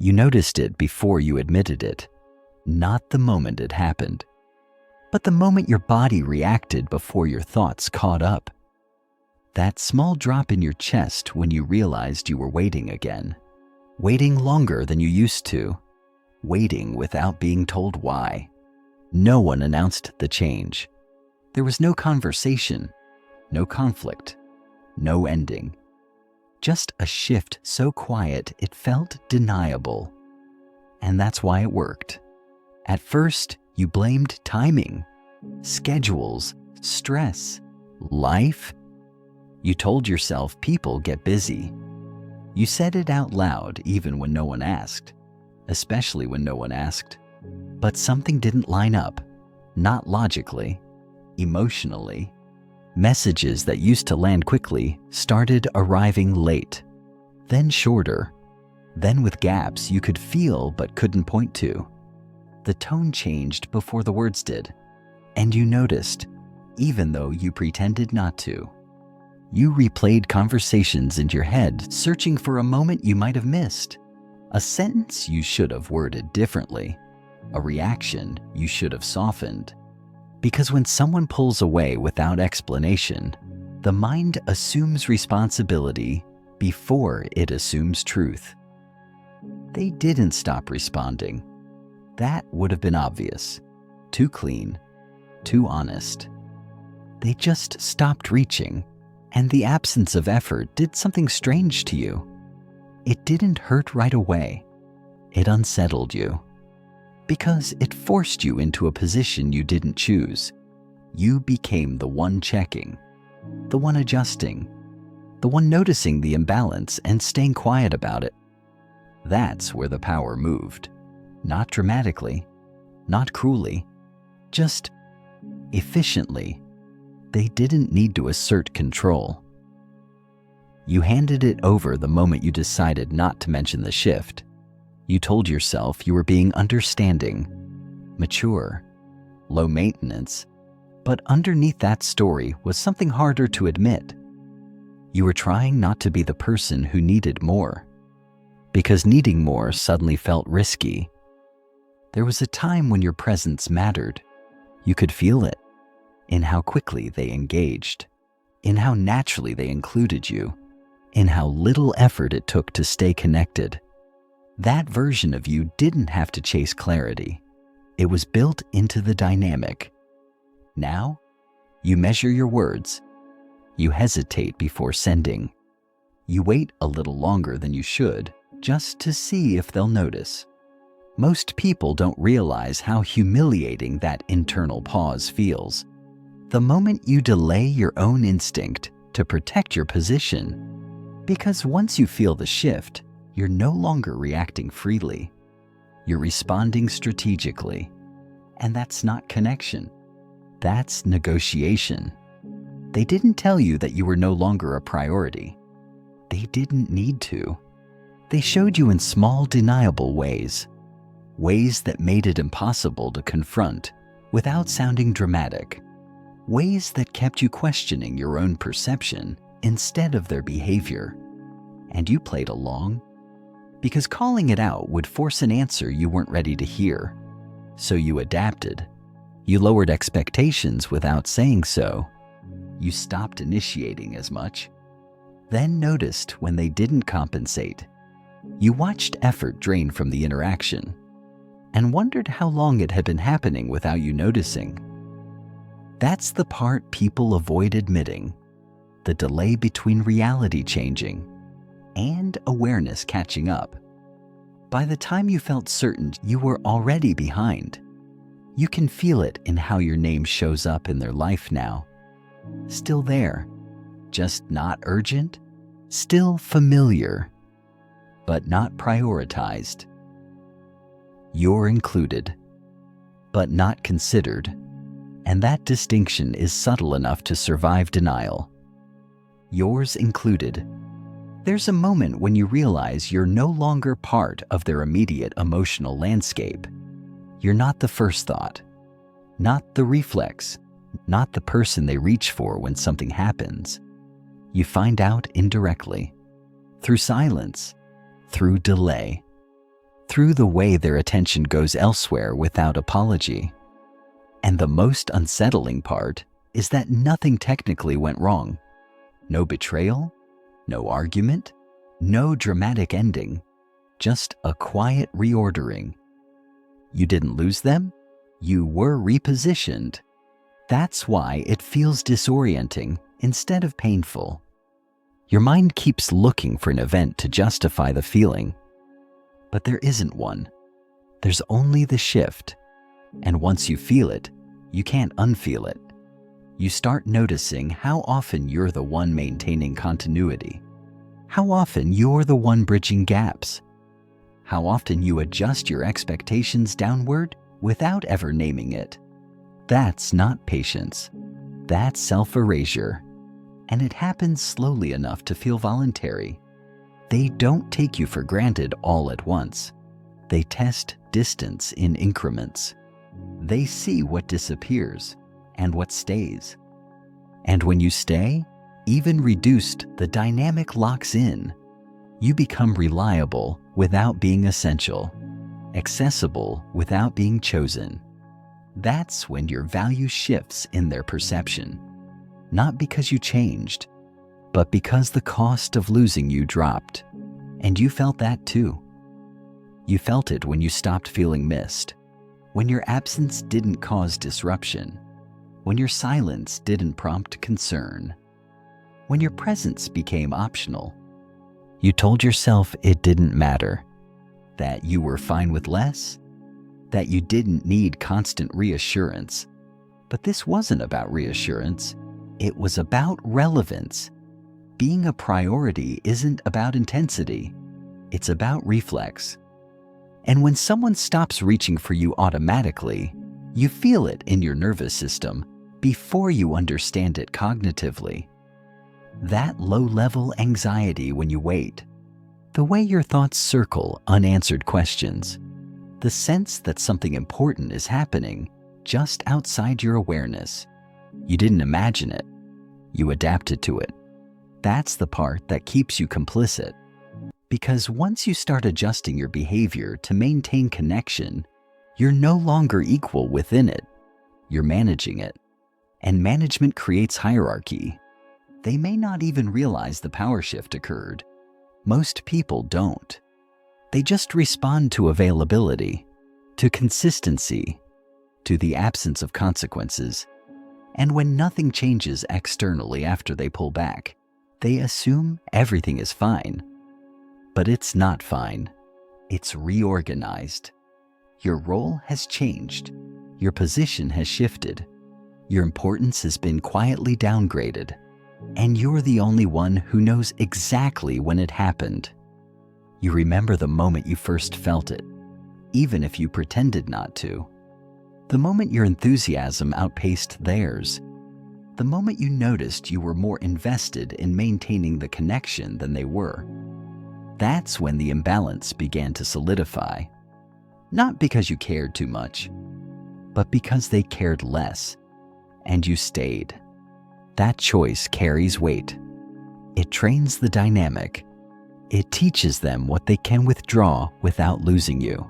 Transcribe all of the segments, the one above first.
You noticed it before you admitted it, not the moment it happened, but the moment your body reacted before your thoughts caught up. That small drop in your chest when you realized you were waiting again, waiting longer than you used to, waiting without being told why. No one announced the change. There was no conversation, no conflict, no ending. Just a shift so quiet it felt deniable. And that's why it worked. At first, you blamed timing, schedules, stress, life. You told yourself people get busy. You said it out loud even when no one asked, especially when no one asked. But something didn't line up, not logically, emotionally. Messages that used to land quickly started arriving late, then shorter, then with gaps you could feel but couldn't point to. The tone changed before the words did, and you noticed, even though you pretended not to. You replayed conversations in your head, searching for a moment you might have missed, a sentence you should have worded differently, a reaction you should have softened. Because when someone pulls away without explanation, the mind assumes responsibility before it assumes truth. They didn't stop responding. That would have been obvious, too clean, too honest. They just stopped reaching, and the absence of effort did something strange to you. It didn't hurt right away. It unsettled you. Because it forced you into a position you didn't choose. You became the one checking, the one adjusting, the one noticing the imbalance and staying quiet about it. That's where the power moved. Not dramatically, not cruelly, just efficiently. They didn't need to assert control. You handed it over the moment you decided not to mention the shift. You told yourself you were being understanding, mature, low maintenance, but underneath that story was something harder to admit. You were trying not to be the person who needed more, because needing more suddenly felt risky. There was a time when your presence mattered. You could feel it, in how quickly they engaged, in how naturally they included you, in how little effort it took to stay connected. That version of you didn't have to chase clarity. It was built into the dynamic. Now, you measure your words. You hesitate before sending. You wait a little longer than you should, just to see if they'll notice. Most people don't realize how humiliating that internal pause feels. The moment you delay your own instinct to protect your position, because once you feel the shift, you're no longer reacting freely. You're responding strategically. And that's not connection. That's negotiation. They didn't tell you that you were no longer a priority. They didn't need to. They showed you in small, deniable ways. Ways that made it impossible to confront without sounding dramatic. Ways that kept you questioning your own perception instead of their behavior. And you played along. Because calling it out would force an answer you weren't ready to hear. So you adapted. You lowered expectations without saying so. You stopped initiating as much. Then noticed when they didn't compensate. You watched effort drain from the interaction and wondered how long it had been happening without you noticing. That's the part people avoid admitting. The delay between reality changing and awareness catching up. By the time you felt certain, you were already behind. You can feel it in how your name shows up in their life now. Still there, just not urgent, still familiar, but not prioritized. You're included, but not considered, and that distinction is subtle enough to survive denial. Yours included. There's a moment when you realize you're no longer part of their immediate emotional landscape. You're not the first thought, not the reflex, not the person they reach for when something happens. You find out indirectly, through silence, through delay. through the way their attention goes elsewhere without apology. And the most unsettling part is that nothing technically went wrong. No betrayal, no argument, no dramatic ending, just a quiet reordering. You didn't lose them, you were repositioned. That's why it feels disorienting instead of painful. Your mind keeps looking for an event to justify the feeling, but there isn't one. There's only the shift, and once you feel it, you can't unfeel it. You start noticing how often you're the one maintaining continuity, how often you're the one bridging gaps, how often you adjust your expectations downward without ever naming it. That's not patience. That's self-erasure. And it happens slowly enough to feel voluntary. They don't take you for granted all at once. They test distance in increments. They see what disappears and what stays. And when you stay, even reduced, the dynamic locks in. You become reliable without being essential, accessible without being chosen. That's when your value shifts in their perception. Not because you changed, but because the cost of losing you dropped. And you felt that too. You felt it when you stopped feeling missed, when your absence didn't cause disruption, when your silence didn't prompt concern, when your presence became optional. You told yourself it didn't matter, that you were fine with less, that you didn't need constant reassurance. But this wasn't about reassurance. It was about relevance. Being a priority isn't about intensity. It's about reflex. And when someone stops reaching for you automatically, you feel it in your nervous system before you understand it cognitively. That low-level anxiety when you wait, the way your thoughts circle unanswered questions, the sense that something important is happening just outside your awareness. You didn't imagine it. You adapted to it. That's the part that keeps you complicit. Because once you start adjusting your behavior to maintain connection, you're no longer equal within it. You're managing it. And management creates hierarchy. They may not even realize the power shift occurred. Most people don't. They just respond to availability, to consistency, to the absence of consequences. And when nothing changes externally after they pull back, they assume everything is fine. But it's not fine. It's reorganized. Your role has changed. Your position has shifted. Your importance has been quietly downgraded. And you're the only one who knows exactly when it happened. You remember the moment you first felt it, even if you pretended not to. The moment your enthusiasm outpaced theirs. The moment you noticed you were more invested in maintaining the connection than they were. That's when the imbalance began to solidify. Not because you cared too much, but because they cared less, and you stayed. That choice carries weight. It trains the dynamic. It teaches them what they can withdraw without losing you.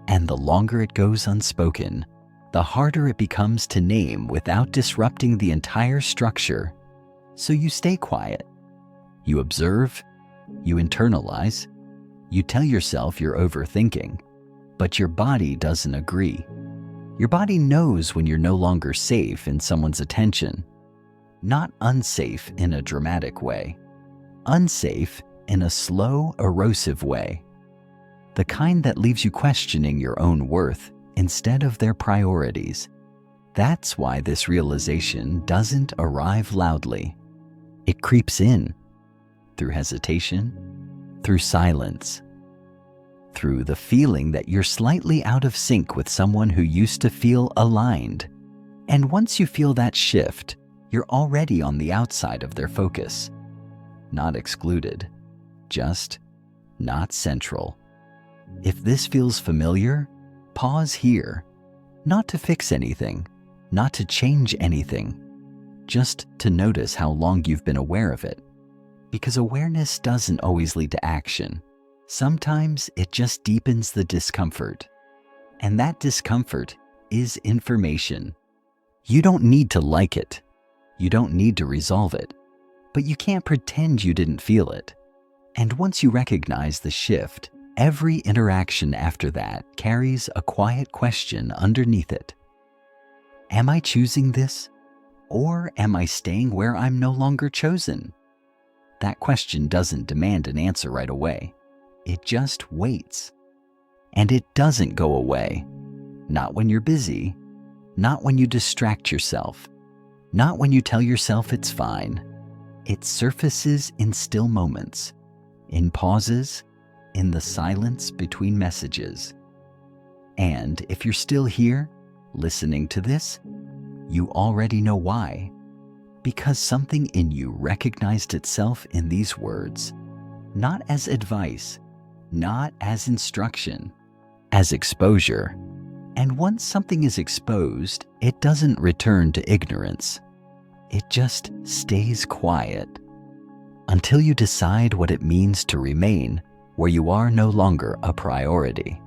And the longer it goes unspoken, the harder it becomes to name without disrupting the entire structure. So you stay quiet. You observe. You internalize. You tell yourself you're overthinking. But your body doesn't agree. Your body knows when you're no longer safe in someone's attention. Not unsafe in a dramatic way. Unsafe in a slow, erosive way. The kind that leaves you questioning your own worth instead of their priorities. That's why this realization doesn't arrive loudly. It creeps in through hesitation, through silence, through the feeling that you're slightly out of sync with someone who used to feel aligned. And once you feel that shift, you're already on the outside of their focus. Not excluded, just not central. If this feels familiar, pause here. Not to fix anything, not to change anything, just to notice how long you've been aware of it. Because awareness doesn't always lead to action. Sometimes it just deepens the discomfort. And that discomfort is information. You don't need to like it. You don't need to resolve it. But you can't pretend you didn't feel it. And once you recognize the shift, every interaction after that carries a quiet question underneath it. Am I choosing this? Or am I staying where I'm no longer chosen? That question doesn't demand an answer right away. It just waits. And it doesn't go away. Not when you're busy. Not when you distract yourself. Not when you tell yourself it's fine. It surfaces in still moments, in pauses, in the silence between messages. And if you're still here, listening to this, you already know why. Because something in you recognized itself in these words, not as advice, not as instruction, as exposure. And once something is exposed, it doesn't return to ignorance. It just stays quiet until you decide what it means to remain where you are no longer a priority.